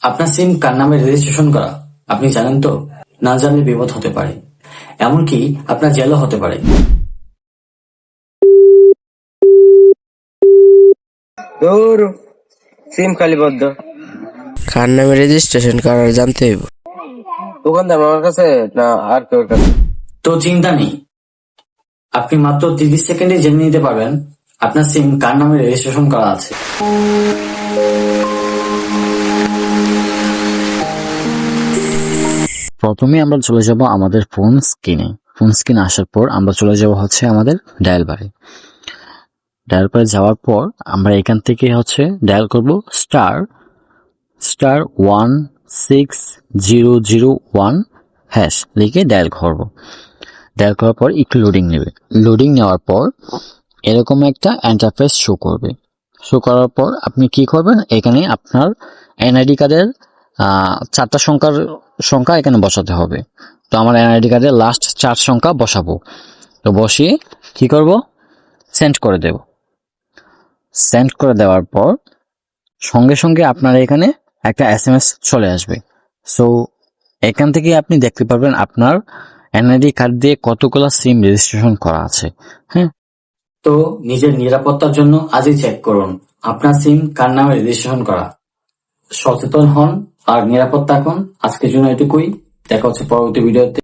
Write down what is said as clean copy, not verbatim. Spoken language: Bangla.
আপনার সিম কার নামে রেজিস্ট্রেশন করা আপনি জানেন তো? না জানলে বিপদ হতে পারে, এমনকি আপনার জেলও হতে পারে। তোর সিম খালিবদ্ধ। কার নামে রেজিস্ট্রেশন করার জানতে হইব। দোকানদার আমার কাছে না আর কেউ কাছে? তো চিন্তা নেই, আপনি মাত্র 30 সেকেন্ডে জেনে নিতে পারবেন আপনার সিম কার নামে রেজিস্ট্রেশন করা আছে। প্রথমে আমরা চলে যাব আমাদের ফোন স্ক্রিনে। ফোন স্ক্রিনে আসার পর আমরা চলে যাব হচ্ছে আমাদের ডায়াল বারে। ডায়াল বারে যাওয়ার পর আমরা এখান থেকে হচ্ছে ডায়াল করব *16001# লিখে ডায়াল করব। ডায়াল করার পর একটু লোডিং নেবে। লোডিং নেওয়ার পর এরকম একটা ইন্টারফেস শো করবে। শো করার পর আপনি কি করবেন, এখানে আপনার এনআইডি কার্ডের 4টা সংখ্যা এখানে বসাতে হবে। তো আমার এনআইডি কার্ডের লাস্ট 4 সংখ্যা বসাবো। তো বসিয়ে কি করব, সেন্ড করে দেব। সেন্ড করে দেওয়ার পর সঙ্গে সঙ্গে আপনার এখানে একটা SMS চলে আসবে। সো এখান থেকে আপনি দেখতে পারবেন আপনার এনআইডি কার্ড দিয়ে কতগুলো সিম রেজিস্ট্রেশন করা আছে। হ্যাঁ, তো নিজের নিরাপত্তার জন্য আজই চেক করুন আপনার সিম কার নামে রেজিস্ট্রেশন করা। সচেতন হন আর নিরাপদ থাকুন। আজকের জন্য এটুকুই, দেখা হচ্ছে পরবর্তী ভিডিওতে।